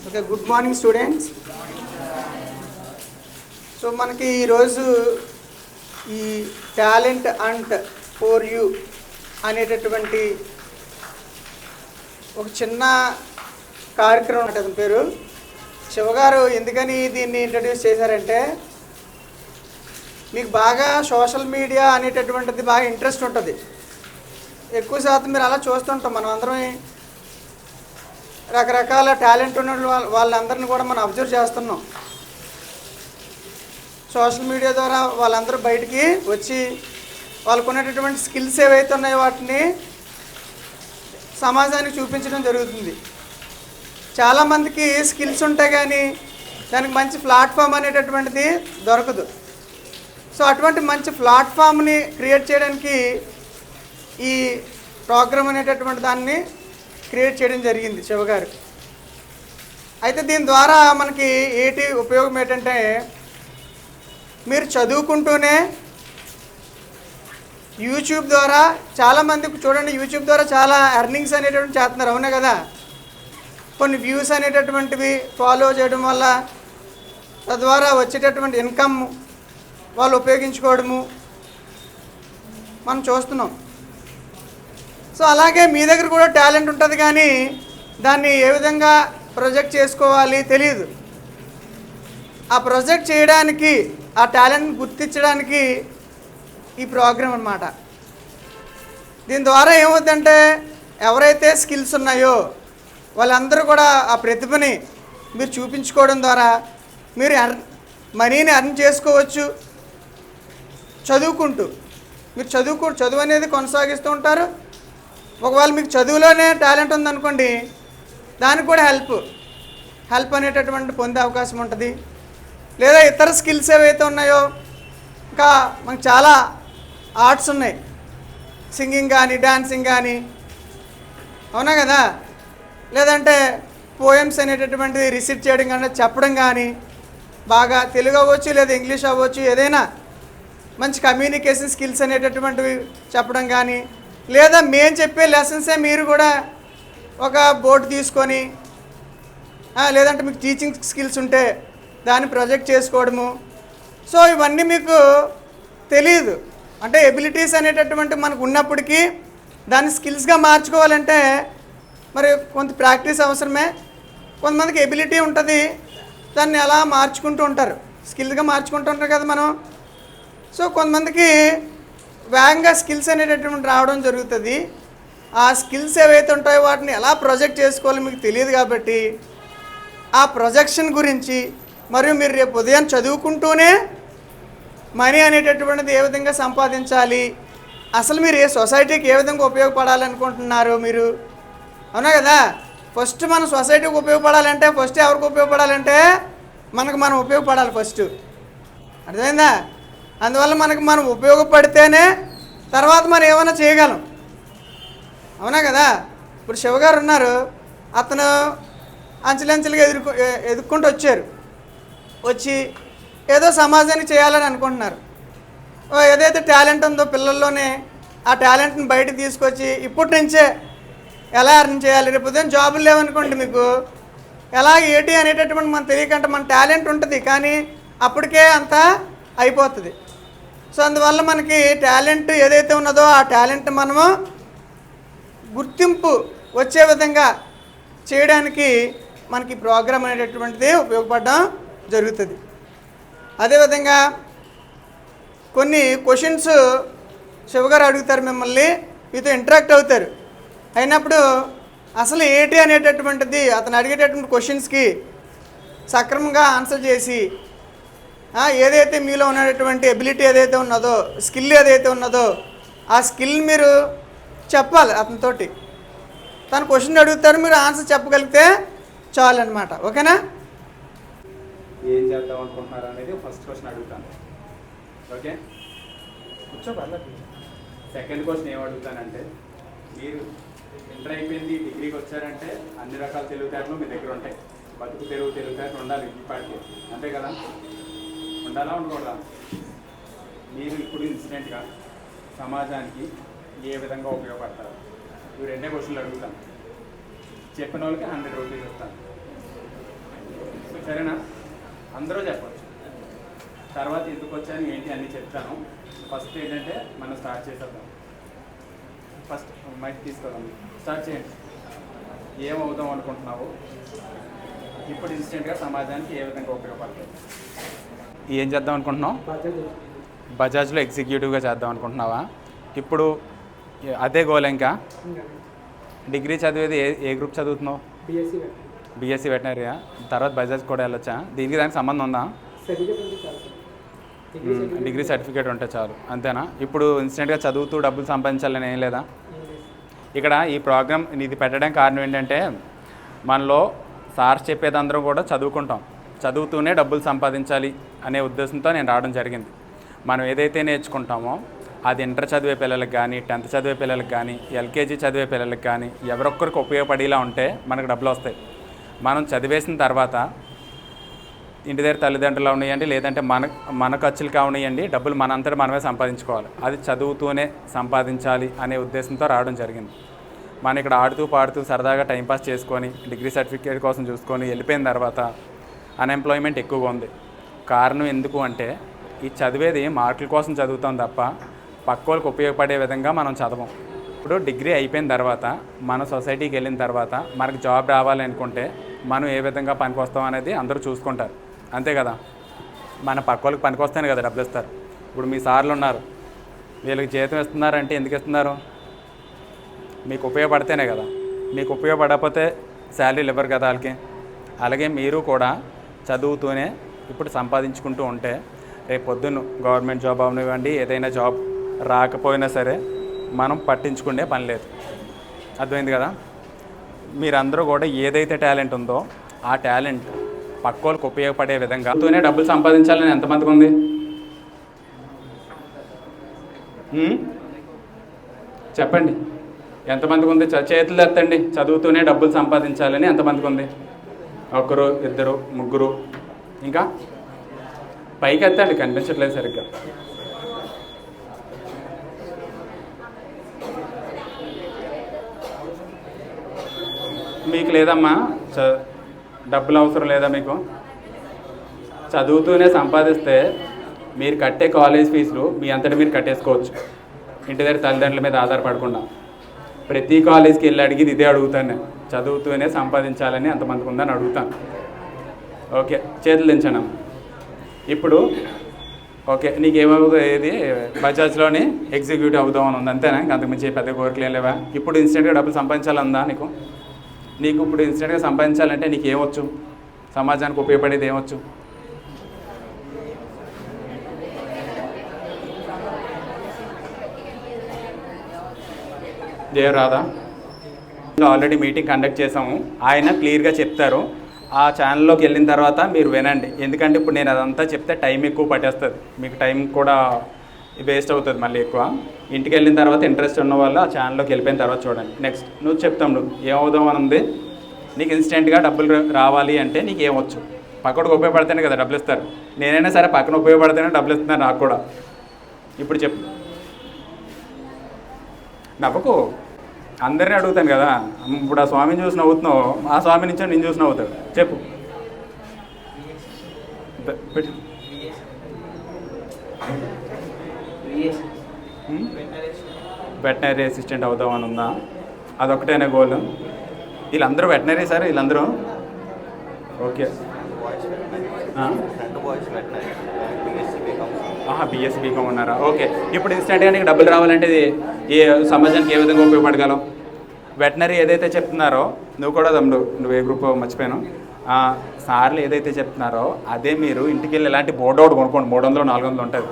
Okay, good morning students. So మనకి ఈరోజు ఈ టాలెంట్ అండ్ ఫర్ యూ అనేటటువంటి ఒక చిన్న కార్యక్రమం ఉంటుంది. అతని పేరు శివగారు. ఎందుకని దీన్ని ఇంట్రడ్యూస్ చేశారంటే, మీకు బాగా సోషల్ మీడియా అనేటటువంటిది బాగా ఇంట్రెస్ట్ ఉంటుంది. ఎక్కువ శాతం మీరు అలా చూస్తుంటాం. మనం అందరం రకరకాల టాలెంట్ ఉన్న వాళ్ళందరినీ కూడా మనం అబ్జర్వ్ చేస్తున్నాం. సోషల్ మీడియా ద్వారా వాళ్ళందరూ బయటికి వచ్చి వాళ్ళకు ఉన్నటువంటి స్కిల్స్ ఏవైతే ఉన్నాయో వాటిని సమాజానికి చూపించడం జరుగుతుంది. చాలామందికి స్కిల్స్ ఉంటాయి కానీ దానికి మంచి ప్లాట్ఫామ్ అనేటటువంటిది దొరకదు. సో అటువంటి మంచి ప్లాట్ఫామ్ని క్రియేట్ చేయడానికి ఈ ప్రోగ్రామ్ అనేటటువంటి దాన్ని క్రియేట్ చేయడం జరిగింది శివగారు. అయితే దీని ద్వారా మనకి ఉపయోగం ఏంటంటే, మీరు చదువుకుంటూనే యూట్యూబ్ ద్వారా చాలామందికి చూడండి, యూట్యూబ్ ద్వారా చాలా ఎర్నింగ్స్ అనేటటువంటి చేస్తున్నారు, అవునా కదా. కొన్ని వ్యూస్ అనేటటువంటివి ఫాలో చేయడం వల్ల తద్వారా వచ్చేటటువంటి ఇన్కమ్ వాళ్ళు ఉపయోగించుకోవడము మనం చూస్తున్నాం. సో అలాగే మీ దగ్గర కూడా టాలెంట్ ఉంటుంది కానీ దాన్ని ఏ విధంగా ప్రొజెక్ట్ చేసుకోవాలి తెలియదు. ఆ ప్రొజెక్ట్ చేయడానికి, ఆ టాలెంట్ని గుర్తించడానికి ఈ ప్రోగ్రాం అన్నమాట. దీని ద్వారా ఏమవుతుందంటే, ఎవరైతే స్కిల్స్ ఉన్నాయో వాళ్ళందరూ కూడా ఆ ప్రతిభని మీరు చూపించుకోవడం ద్వారా మీరు మనీని ఎర్న్ చేసుకోవచ్చు. చదువుకుంటూ మీరు చదువు అనేది కొనసాగిస్తూ ఉంటారు. ఒకవేళ మీకు చదువులోనే టాలెంట్ ఉందనుకోండి, దానికి కూడా హెల్ప్ అనేటటువంటి పొందే అవకాశం ఉంటుంది. లేదా ఇతర స్కిల్స్ ఏవైతే ఉన్నాయో, ఇంకా మనకు చాలా ఆర్ట్స్ ఉన్నాయి, సింగింగ్ కానీ డాన్సింగ్ కానీ, అవునా కదా. లేదంటే పోయమ్స్ అనేటటువంటిది రిసీట్ చేయడం కానీ చెప్పడం కానీ, బాగా తెలుగు అవ్వచ్చు లేదా ఇంగ్లీష్ అవ్వచ్చు, ఏదైనా మంచి కమ్యూనికేషన్ స్కిల్స్ అనేటటువంటివి చెప్పడం కానీ, లేదా మేము చెప్పే లెసన్సే మీరు కూడా ఒక బోర్డు తీసుకొని, లేదంటే మీకు టీచింగ్ స్కిల్స్ ఉంటే దాన్ని ప్రొజెక్ట్ చేసుకోవడము. సో ఇవన్నీ మీకు తెలియదు. అంటే ఎబిలిటీస్ అనేటటువంటి మనకు ఉన్నప్పటికీ దాన్ని స్కిల్స్గా మార్చుకోవాలంటే మరి కొంత ప్రాక్టీస్ అవసరమే. కొంతమందికి ఎబిలిటీ ఉంటుంది, దాన్ని అలా మార్చుకుంటూ ఉంటారు, స్కిల్గా మార్చుకుంటూ ఉంటారు కదా మనం. సో కొంతమందికి వేగంగా స్కిల్స్ అనేటటువంటి రావడం జరుగుతుంది. ఆ స్కిల్స్ ఏవైతే ఉంటాయో వాటిని ఎలా ప్రొజెక్ట్ చేసుకోవాలో మీకు తెలియదు. కాబట్టి ఆ ప్రొజెక్షన్ గురించి, మరియు మీరు రేపు ఉదయం చదువుకుంటూనే మనీ అనేటటువంటిది ఏ విధంగా సంపాదించాలి, అసలు మీరు ఏ సొసైటీకి ఏ విధంగా ఉపయోగపడాలనుకుంటున్నారు మీరు, అవునా కదా. ఫస్ట్ మన సొసైటీకి ఉపయోగపడాలంటే ఫస్ట్ ఎవరికి ఉపయోగపడాలంటే మనం ఉపయోగపడాలి ఫస్ట్, అర్థమైందా. అందువల్ల మనం ఉపయోగపడితేనే తర్వాత మనం ఏమైనా చేయగలం, అవునా కదా. ఇప్పుడు శివగారు ఉన్నారు, అతను అంచెలంచెలుగా ఎదుర్కొంటూ వచ్చి ఏదో సమాజానికి చేయాలని అనుకుంటున్నారు. ఏదైతే టాలెంట్ ఉందో పిల్లల్లోనే ఆ టాలెంట్ని బయటకు తీసుకొచ్చి ఇప్పటి నుంచే ఎలా ఎర్న్ చేయాలి. రేపు ఉదయం జాబులు లేవనుకోండి, మీకు ఎలా అనేటటువంటి మనం తెలియకంటే మన టాలెంట్ ఉంటుంది కానీ అప్పటికే అంతా అయిపోతుంది. సో అందువల్ల మనకి టాలెంట్ ఏదైతే ఉన్నదో ఆ టాలెంట్ మనము గుర్తింపు వచ్చే విధంగా చేయడానికి మనకి ప్రోగ్రామ్ అనేటటువంటిది ఉపయోగపడడం జరుగుతుంది. అదేవిధంగా కొన్ని క్వశ్చన్స్ శివగారు అడుగుతారు, మిమ్మల్ని మీతో ఇంటరాక్ట్ అవుతారు. అయినప్పుడు అసలు అనేటటువంటిది అతను అడిగేటటువంటి క్వశ్చన్స్కి సక్రమంగా ఆన్సర్ చేసి, ఏదైతే మీలో ఉన్నటువంటి ఎబిలిటీ ఏదైతే ఉన్నదో, స్కిల్ ఏదైతే ఉన్నదో ఆ స్కిల్ మీరు చెప్పాలి అతనితోటి. తను క్వశ్చన్ అడుగుతారు, మీరు ఆన్సర్ చెప్పగలిగితే చాలు అనమాట. ఓకేనా. ఏం చేద్దాం అనుకుంటున్నారు అనేది ఫస్ట్ క్వశ్చన్ అడుగుతాను. ఓకే, కూర్చోపర్లేదు. సెకండ్ క్వశ్చన్ ఏం అడుగుతానంటే, మీరు ఇంటర్ అయిపోయింది, డిగ్రీకి వచ్చారంటే అన్ని రకాల తెలివితేటలు మీ దగ్గర ఉంటాయి. బతుకు తెలివితేటలు ఉండాలి ఈ పార్టీ, అంతే కదా. ఉండాలా ఉండకూడదా. మీరు ఇప్పుడు ఇన్సిడెంట్గా సమాజానికి ఏ విధంగా ఉపయోగపడతారు, ఇవి రెండే క్వశ్చన్లు అడుగుతాను. చెప్పిన వాళ్ళకి 100 రూపీస్ ఇస్తాను. సరేనా? అందరూ చెప్పచ్చు. తర్వాత ఎందుకు వచ్చాను ఏంటి అన్నీ చెప్తాను. ఫస్ట్ ఏంటంటే మనం స్టార్ట్ చేసేద్దాం. ఫస్ట్ మైక్ తీసుకోవడం స్టార్ట్ చేయండి. ఏమవుదాం అనుకుంటున్నావు, ఇప్పుడు ఇన్స్టెంట్గా సమాజానికి ఏ విధంగా ఉపయోగపడుతుంది? ఏం చేద్దాం అనుకుంటున్నావు? బజాజ్లో ఎగ్జిక్యూటివ్గా చేద్దాం అనుకుంటున్నావా? ఇప్పుడు అదే గోల్. ఇంకా డిగ్రీ చదివేది ఏ గ్రూప్ చదువుతున్నావు? బీఎస్సీ వెటనరీయా? తర్వాత బజాజ్ కూడా వెళ్ళొచ్చా? దీనికి దానికి సంబంధం ఉందా? డిగ్రీ సర్టిఫికేట్ ఉంటే చాలు, అంతేనా? ఇప్పుడు ఇన్స్టెంట్గా చదువుతూ డబ్బులు సంపాదించాలని ఏం లేదా? ఇక్కడ ఈ ప్రోగ్రామ్ ఇది పెట్టడానికి కారణం ఏంటంటే, మనలో సార్స్ చెప్పేది అందరూ కూడా చదువుకుంటాం, చదువుతూనే డబ్బులు సంపాదించాలి అనే ఉద్దేశంతో నేను రావడం జరిగింది. మనం ఏదైతే నేర్చుకుంటామో అది ఇంటర్ చదివే పిల్లలకు కానీ, 10th చదివే పిల్లలకు కానీ, ఎల్కేజీ చదివే పిల్లలకు కానీ ఎవరొక్కరికి ఉపయోగపడేలా ఉంటే మనకు డబ్బులు వస్తాయి. మనం చదివేసిన తర్వాత ఇంటి దగ్గర తల్లిదండ్రులు ఉన్నాయండి, లేదంటే మన ఖర్చులు కావనియండి, డబ్బులు మనంతటా మనమే సంపాదించుకోవాలి. అది చదువుతూనే సంపాదించాలి అనే ఉద్దేశంతో రావడం జరిగింది. మనం ఇక్కడ ఆడుతూ పాడుతూ సరదాగా టైంపాస్ చేసుకొని డిగ్రీ సర్టిఫికేట్ కోసం చూసుకొని వెళ్ళిపోయిన తర్వాత అన్ఎంప్లాయ్మెంట్ ఎక్కువగా ఉంది. కారణం ఎందుకు అంటే, ఈ చదివేది మార్కుల కోసం చదువుతాం తప్ప పక్క వాళ్ళకి ఉపయోగపడే విధంగా మనం చదవం. ఇప్పుడు డిగ్రీ అయిపోయిన తర్వాత మన సొసైటీకి వెళ్ళిన తర్వాత మనకు జాబ్ రావాలి అనుకుంటే మనం ఏ విధంగా పనికొస్తాం అనేది అందరూ చూసుకుంటారు, అంతే కదా? మన పక్క వాళ్ళకి పనికొస్తేనే కదా డబ్బులు ఇస్తారు. ఇప్పుడు మీ సార్లు ఉన్నారు, వీళ్ళకి జీతం ఇస్తున్నారంటే ఎందుకు ఇస్తున్నారు? మీకు ఉపయోగపడితేనే కదా. మీకు ఉపయోగపడకపోతే శాలరీలు ఇవ్వరు కదా వాళ్ళకి. అలాగే మీరు కూడా చదువుతూనే ఇప్పుడు సంపాదించుకుంటూ ఉంటే రేపు పొద్దున్న గవర్నమెంట్ జాబ్ అవనివ్వండి, ఏదైనా జాబ్ రాకపోయినా సరే మనం పట్టించుకునే పని లేదు. అర్థమైంది కదా? మీరందరూ కూడా ఏదైతే టాలెంట్ ఉందో ఆ టాలెంట్ పక్క వాళ్ళకి ఉపయోగపడే విధంగా తోనే డబ్బులు సంపాదించాలని ఎంతమందికి ఉంది? చెప్పండి, ఎంతమందికి ఉంది? చేతులు ఎత్తండి. చదువుతూనే డబ్బులు సంపాదించాలని ఎంతమందికి ఉంది? ఒకరు, ఇద్దరు, ముగ్గురు, ఇంకా పైకి ఎత్తండి, కనిపించట్లేదు సరిగ్గా. మీకు లేదమ్మా డబ్బులు అవసరం లేదా? మీకు చదువుతూనే సంపాదిస్తే మీరు కట్టే కాలేజ్ ఫీజులు మీ అంతటి మీరు కట్టేసుకోవచ్చు, ఇంటి దగ్గర తల్లిదండ్రుల మీద ఆధారపడకుండా. ప్రతి కాలేజ్కి వెళ్ళి అడిగి ఇదే అడుగుతాను నేను, చదువుతూనే సంపాదించాలని ఎంతమందికి ఉందని అడుగుతాను. ఓకే, చేతులు దించండి. ఇప్పుడు ఓకే, నీకు ఏమవుతుంది? ఏది బజాజ్లోని ఎగ్జిక్యూటివ్ అవుదామని ఉంది, అంతేనా? అంతకుమించి పెద్ద కోరికలు ఏం లేవా? ఇప్పుడు ఇన్స్టెంట్గా డబ్బులు సంపాదించాలందా నీకు? ఇప్పుడు ఇన్స్టెంట్గా సంపాదించాలంటే నీకు ఏమొచ్చు? సమాజానికి ఉపయోగపడేది ఏమొచ్చు? జయరాధా ఆల్రెడీ మీటింగ్ కండక్ట్ చేసాము, ఆయన క్లియర్గా చెప్తారు. ఆ ఛానల్లోకి వెళ్ళిన తర్వాత మీరు వినండి, ఎందుకంటే ఇప్పుడు నేను అదంతా చెప్తే టైం ఎక్కువ పట్టేస్తుంది, మీకు టైం కూడా వేస్ట్ అవుతుంది మళ్ళీ ఎక్కువ. ఇంటికి వెళ్ళిన తర్వాత ఇంట్రెస్ట్ ఉన్న వాళ్ళు ఆ ఛానల్లోకి వెళ్ళిపోయిన తర్వాత చూడండి. నెక్స్ట్ నువ్వు చెప్తాం, నువ్వు ఏమవుదాం అని ఉంది నీకు? ఇన్స్టెంట్గా డబ్బులు రావాలి అంటే నీకు ఏమొచ్చు? పక్కడికి ఉపయోగపడితేనే కదా డబ్బులు ఇస్తారు. నేనైనా సరే పక్కన ఉపయోగపడితేనే డబ్బులు ఇస్తున్నాను నాకు కూడా. ఇప్పుడు చెప్పు, నవ్వకు, అందరినీ అడుగుతాను కదా. ఇప్పుడు ఆ స్వామిని చూసి నవ్వుతున్నావు, ఆ స్వామి నుంచి నేను చూసి నవ్వుతాడు. చెప్పు. వెటనరీ అసిస్టెంట్ అవుదామని ఉందా? అదొకటేనా గోల్? వీళ్ళందరూ వెటనరీ సార్, వీళ్ళందరూ ఓకే. బీఎస్సీ బీకామ్ ఉన్నారా? ఓకే. ఇప్పుడు ఇన్స్టెంట్గా నీకు డబ్బులు రావాలంటే ఏ సమాజానికి ఏ విధంగా ఉపయోగపడగలవు? వెటనరీ ఏదైతే చెప్తున్నారో నువ్వు కూడా తమ్ముడు, నువ్వు ఏ గ్రూప్ మర్చిపోయాను, సార్లు ఏదైతే చెప్తున్నారో అదే మీరు ఇంటికి వెళ్ళి ఇలాంటి బోర్డు ఒకటి కొనుక్కోండి, 300 400 ఉంటుంది.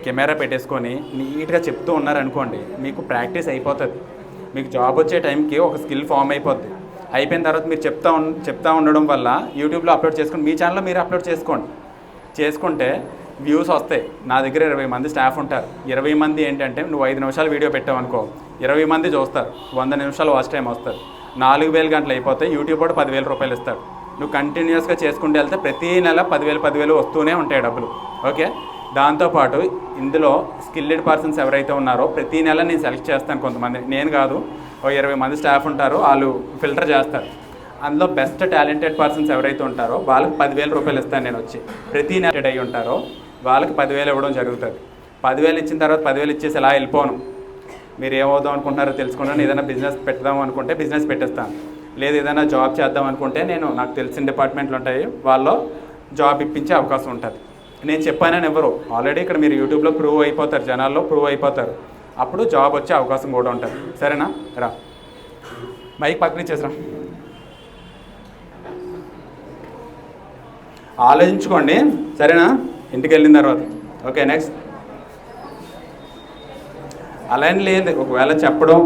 కెమెరా పెట్టేసుకొని నీట్గా చెప్తూ ఉన్నారనుకోండి, మీకు ప్రాక్టీస్ అయిపోతుంది. మీకు జాబ్ వచ్చే టైంకి ఒక స్కిల్ ఫామ్ అయిపోద్ది. అయిపోయిన తర్వాత మీరు చెప్తా ఉండడం వల్ల యూట్యూబ్లో అప్లోడ్ చేసుకుని మీ ఛానల్లో మీరు అప్లోడ్ చేసుకుంటే వ్యూస్ వస్తాయి. నా దగ్గర 20 మంది స్టాఫ్ ఉంటారు. 20 మంది ఏంటంటే నువ్వు 5 నిమిషాలు వీడియో పెట్టావు అనుకో, 20 మంది చూస్తారు, 100 నిమిషాలు వాచ్ టైం వస్తారు, 4000 గంటలు అయిపోతాయి. యూట్యూబ్ కూడా 10,000 రూపాయలు ఇస్తాడు. నువ్వు కంటిన్యూస్గా చేసుకుంటూ వెళ్తే ప్రతి నెల 10,000 వస్తూనే ఉంటాయి డబ్బులు. ఓకే. దాంతోపాటు ఇందులో స్కిల్డ్ పర్సన్స్ ఎవరైతే ఉన్నారో ప్రతి నెల నేను సెలెక్ట్ చేస్తాను కొంతమంది, నేను కాదు, 20 మంది స్టాఫ్ ఉంటారు, వాళ్ళు ఫిల్టర్ చేస్తారు. అందులో బెస్ట్ టాలెంటెడ్ పర్సన్స్ ఎవరైతే ఉంటారో వాళ్ళకి 10,000 రూపాయలు ఇస్తాను నేను వచ్చి. ప్రతి నెట్ అయి ఉంటారో వాళ్ళకి 10,000 ఇవ్వడం జరుగుతుంది. 10,000 ఇచ్చిన తర్వాత 10,000 ఇచ్చేసి ఇలా వెళ్ళిపోను. మీరు ఏమవుదాం అనుకుంటున్నారో తెలుసుకున్నాను. ఏదైనా బిజినెస్ పెడదాం అనుకుంటే బిజినెస్ పెట్టేస్తాను, లేదు ఏదైనా జాబ్ చేద్దాం అనుకుంటే నేను నాకు తెలిసిన డిపార్ట్మెంట్లు ఉంటాయి, వాళ్ళు జాబ్ ఇప్పించే అవకాశం ఉంటుంది. నేను చెప్పానని ఎవరు ఆల్రెడీ ఇక్కడ మీరు యూట్యూబ్లో ప్రూవ్ అయిపోతారు, జనాల్లో ప్రూవ్ అయిపోతారు, అప్పుడు జాబ్ వచ్చే అవకాశం కూడా ఉంటుంది. సరేనా? రా మైక్ పక్కన ఇచ్చేసరా. ఆలోచించుకోండి సరేనా, ఇంటికి వెళ్ళిన తర్వాత. Okay next. అలా ఏం లేదు, ఒకవేళ చెప్పడం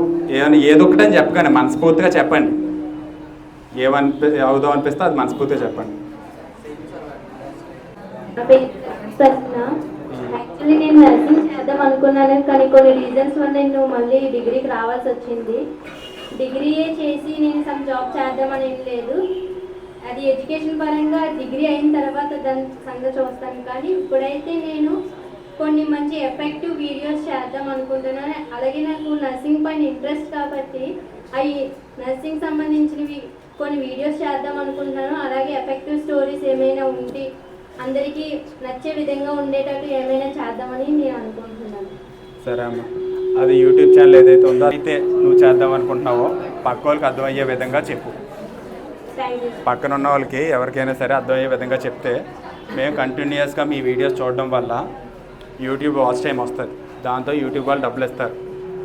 ఏదో ఒకటి అని చెప్పగానే మనస్ఫూర్తిగా చెప్పండి. అవుదాం అనిపిస్తే అది మనస్ఫూర్తిగా చెప్పండి. యాక్చువల్లీ నేను నర్సింగ్ చేద్దాం అనుకున్నాను, కానీ కొన్ని రీజన్స్ వల్ల నేను మళ్ళీ డిగ్రీకి రావాల్సి వచ్చింది. డిగ్రీయే చేసి నేను సమ్ జాబ్ చేద్దామని ఏం లేదు, అది ఎడ్యుకేషన్ పరంగా డిగ్రీ అయిన తర్వాత దాని సంగతి చూస్తాను. కానీ ఇప్పుడైతే నేను కొన్ని మంచి ఎఫెక్టివ్ వీడియోస్ చేద్దాం అనుకుంటున్నాను. అలాగే నాకు నర్సింగ్ పైన ఇంట్రెస్ట్ కాబట్టి అవి నర్సింగ్ సంబంధించినవి కొన్ని వీడియోస్ చేద్దాం అనుకుంటున్నాను. అలాగే ఎఫెక్టివ్ స్టోరీస్ ఏమైనా ఉండి అందరికీ నచ్చే విధంగా ఉండేటట్టు ఏమైనా చేద్దామని నేను అనుకుంటున్నాను. సరే అమ్మ, అది యూట్యూబ్ ఛానల్ ఏదైతే ఉందో అయితే నువ్వు చేద్దాం అనుకుంటున్నావో పక్క వాళ్ళకి అర్థమయ్యే విధంగా చెప్పు. పక్కన ఉన్న వాళ్ళకి ఎవరికైనా సరే అర్థమయ్యే విధంగా చెప్తే మేము కంటిన్యూస్గా మీ వీడియోస్ చూడడం వల్ల యూట్యూబ్ వాచ్ టైం వస్తుంది, దాంతో యూట్యూబ్ వాళ్ళు డబ్బులు ఇస్తారు.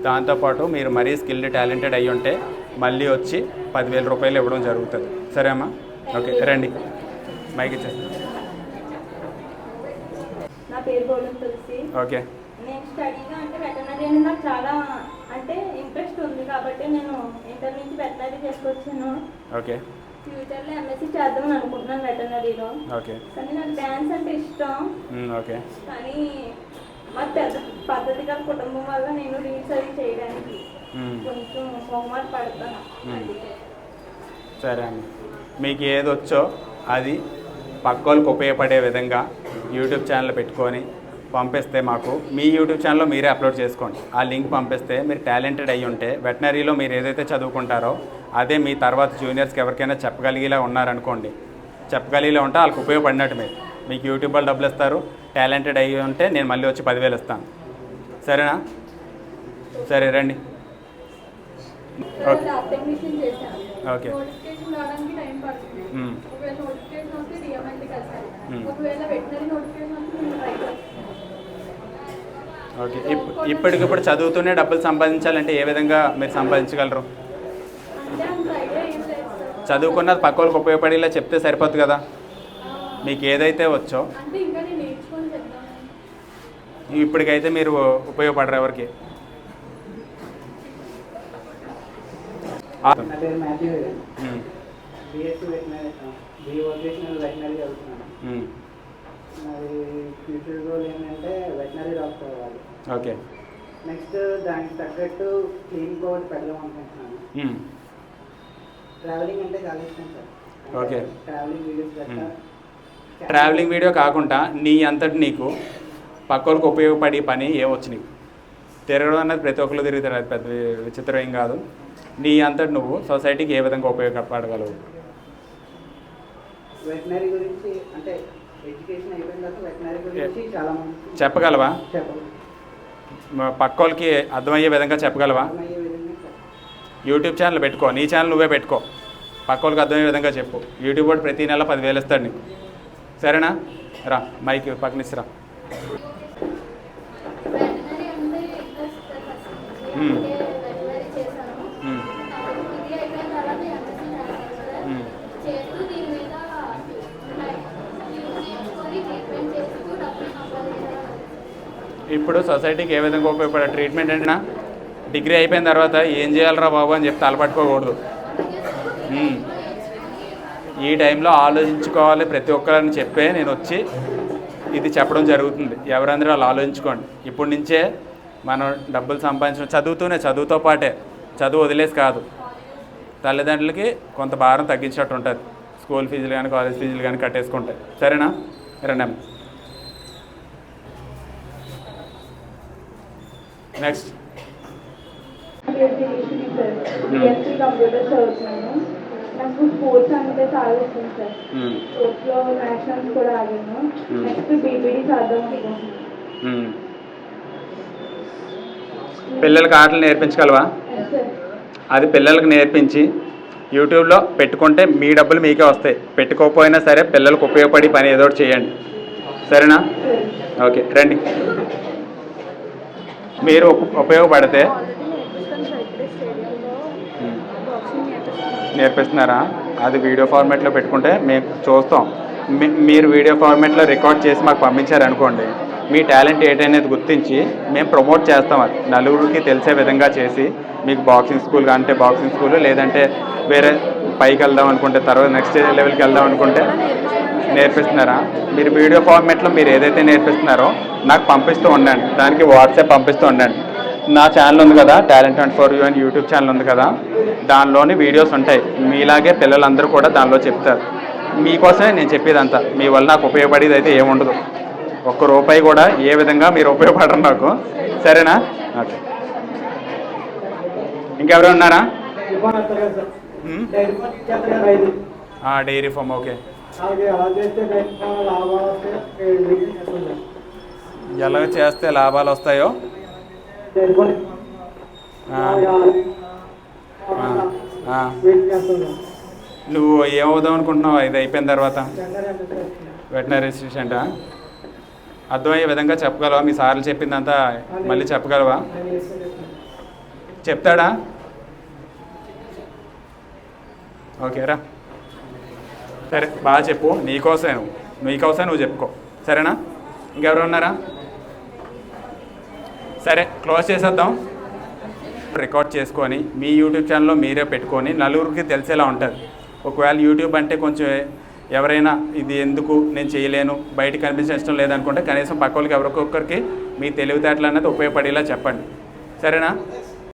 దాంతోపాటు మీరు మరీ స్కిల్డ్ టాలెంటెడ్ అయ్యి ఉంటే మళ్ళీ వచ్చి 10,000 రూపాయలు ఇవ్వడం జరుగుతుంది. సరే అమ్మా? ఓకే రండి, మైక్ ఇచ్చేసి. నా పేరు గోల్డెన్ తులసి. ఓకే. నేను స్టడీగా అంటే వెటర్నరీ నాకు చాలా అంటే ఇంట్రెస్ట్ ఉంది కాబట్టి నేను ఇంటర్ నుంచి వెటర్నరీ చేసుకొచ్చాను. ఓకే. ఫ్యూచర్లో ఎంఎస్సీ చేద్దామని అనుకుంటున్నాను వెటర్నరీలో. ఓకే. కానీ నాకు డ్యాన్స్ అంటే ఇష్టం. ఓకే. కానీ మా పెద్ద పద్ధతి గల కుటుంబం వల్ల నేను రీల్స్ అవి చేయడానికి కొంచెం మొహమాట పడతాను. సరే అండి, మీకు ఏది వచ్చో అది పక్క వాళ్ళకి ఉపయోగపడే విధంగా యూట్యూబ్ ఛానల్ పెట్టుకొని పంపిస్తే మాకు మీ యూట్యూబ్ ఛానల్లో మీరే అప్లోడ్ చేసుకోండి. ఆ లింక్ పంపిస్తే మీరు టాలెంటెడ్ అయ్యి ఉంటే వెటనరీలో మీరు ఏదైతే చదువుకుంటారో అదే మీ తర్వాత జూనియర్స్కి ఎవరికైనా చెప్పగలిగేలా ఉన్నారనుకోండి, చెప్పగలిగేలా ఉంటే వాళ్ళకి ఉపయోగపడినట్టు మీకు యూట్యూబ్ వాళ్ళు డబ్బులు ఇస్తారు. టాలెంటెడ్ అయ్యి ఉంటే నేను మళ్ళీ వచ్చి 10,000 ఇస్తాను. సరేనా? సరే రండి. ఓకే. ఓకే. ఓకే. ఇప్పటికిప్పుడు చదువుతూనే డబ్బులు సంపాదించాలంటే ఏ విధంగా మీరు సంపాదించగలరు? చదువుకున్నది పక్క వాళ్ళకి ఉపయోగపడేలా చెప్తే సరిపోతుంది కదా. మీకు ఏదైతే వచ్చో ఇప్పటికైతే మీరు ఉపయోగపడరు ఎవరికి. ఫ్యూచర్ గోల్ ఏంటంటే వెటనరీ డాక్టర్ అవ్వాలి. ఓకే. నెక్స్ట్ దానికి తగ్గట్టు క్లినిక్ ఒకటి పెడదాం అనుకుంటున్నాను. ట్రావెలింగ్ అంటే చాలా ఇష్టం సార్. ఓకే. ట్రావెలింగ్ వీడియోస్ గట్రా. ట్రావెలింగ్ వీడియో కాకుండా నీ అంతటి నీకు పక్క వాళ్ళకి ఉపయోగపడే పని ఏమొచ్చు నీకు? తిరగడం అన్నది ప్రతి ఒక్కరు తిరుగుతారు, అది పెద్ద విచిత్రం ఏం కాదు. నీ అంతటి నువ్వు సొసైటీకి ఏ విధంగా ఉపయోగపడగలవు? వెటనరీ గురించి అంటే ఎడ్యుకేషన్ అయిపోయిన తర్వాత వెటనరీ గురించి చాలా మంది చెప్పగలవా? చెప్పగలవా? పక్క వాళ్ళకి అర్థమయ్యే విధంగా చెప్పగలవా? అర్థమయ్యే విధంగా యూట్యూబ్ ఛానల్ పెట్టుకో, నీ ఛానల్ నువ్వే పెట్టుకో, పక్క వాళ్ళకి అర్థమయ్యే విధంగా చెప్పు. యూట్యూబ్ వాడు ప్రతి నెల 10,000 ఇస్తాడు నీకు. సరేనా? రా మైక్ పక్కనిచ్చిరా. ఇప్పుడు సొసైటీకి ఏ విధంగా ఉపయోగపడే ట్రీట్మెంట్ అంటే డిగ్రీ అయిపోయిన తర్వాత ఏం చేయాలరా బాబు అని చెప్పి తలపట్టుకోకూడదు. ఈ టైంలో ఆలోచించుకోవాలి ప్రతి ఒక్కరిని చెప్పే నేను వచ్చి ఇది చెప్పడం జరుగుతుంది. ఎవరందరూ వాళ్ళు ఆలోచించుకోండి. ఇప్పటి నుంచే మనం డబ్బులు సంపాదించడం చదువుతో పాటే, చదువు వదిలేసి కాదు, తల్లిదండ్రులకి కొంత భారం తగ్గించినట్టు ఉంటుంది. స్కూల్ ఫీజులు కానీ కాలేజ్ ఫీజులు కానీ కట్టేసుకుంటాయి. సరేనా? రండి. నెక్స్ట్. కంప్యూటర్ చదువుతున్నాను. నాకు స్పోర్ట్స్ అంటే చాలా ఇష్టం సార్. స్పోర్ట్స్లో నేషనల్స్ కూడా ఆడాను. నెక్స్ట్ బీబీడీ చేద్దాం అనుకుంటున్నాను. పిల్లలకి ఆటలు నేర్పించగలవా? సార్ అది పిల్లలకు నేర్పించి యూట్యూబ్లో పెట్టుకుంటే మీ డబ్బులు మీకే వస్తాయి. పెట్టుకోకపోయినా సరే పిల్లలకు ఉపయోగపడి పని ఏదో ఒకటి చేయండి, సరేనా? ఓకే, రండి. మీరు ఉపయోగపడితే నేర్పిస్తున్నారా? అది వీడియో ఫార్మాట్లో పెట్టుకుంటే మేము చూస్తాం. మీరు వీడియో ఫార్మాట్లో రికార్డ్ చేసి మాకు పంపించారనుకోండి, మీ టాలెంట్ ఏంటనేది గుర్తించి మేము ప్రమోట్ చేస్తాం. అది నలుగురికి తెలిసే విధంగా చేసి మీకు బాక్సింగ్ స్కూల్ అంటే బాక్సింగ్ స్కూల్, లేదంటే వేరే పైకి వెళ్దాం అనుకుంటే తర్వాత నెక్స్ట్ లెవెల్కి వెళ్దాం అనుకుంటే నేర్పిస్తున్నారా? మీరు వీడియో ఫార్మాట్లో మీరు ఏదైతే నేర్పిస్తున్నారో నాకు పంపిస్తూ ఉండండి, దానికి వాట్సాప్ పంపిస్తూ ఉండండి. నా ఛానల్ ఉంది కదా, టాలెంట్ అండ్ ఫర్ యూ అని యూట్యూబ్ ఛానల్ ఉంది కదా, దానిలోని వీడియోస్ ఉంటాయి. మీలాగే పిల్లలందరూ కూడా దానిలో చెప్తారు. మీకోసమే నేను చెప్పేదంతా. మీ వల్ల నాకు ఉపయోగపడేది అయితే ఏముండదు. ఒక్క రూపాయి కూడా ఏ విధంగా మీరు ఉపయోగపడరు నాకు, సరేనా? ఓకే, ఇంకెవరు ఉన్నారా? Dairy farm. ఓకే, ఎలా చేస్తే లాభాలు వస్తాయో నువ్వు ఏమవుదాం అనుకుంటున్నావు ఇది అయిపోయిన తర్వాత? వెటనరీ అసిస్టెంటా? అర్థమయ్యే విధంగా చెప్పగలవా? మీ సార్లు చెప్పిందంతా మళ్ళీ చెప్పగలవా? చెప్తాడా? ఓకేరా, సరే, బాగా చెప్పు. నీకోసమే నువ్వు చెప్పుకో, సరేనా? ఇంకెవరు ఉన్నారా? సరే, క్లోజ్ చేసేద్దాం. రికార్డ్ చేసుకొని మీ యూట్యూబ్ ఛానల్లో మీరే పెట్టుకొని నలుగురికి తెలిసేలా ఉంటుంది. ఒకవేళ యూట్యూబ్ అంటే కొంచెం ఎవరైనా ఇది ఎందుకు నేను చేయలేను, బయట కనిపించడం ఇష్టం లేదనుకుంటే కనీసం పక్క వాళ్ళకి ఎవరికొకరికి మీ తెలివితేటలు అనేది ఉపయోగపడేలా చెప్పండి, సరేనా?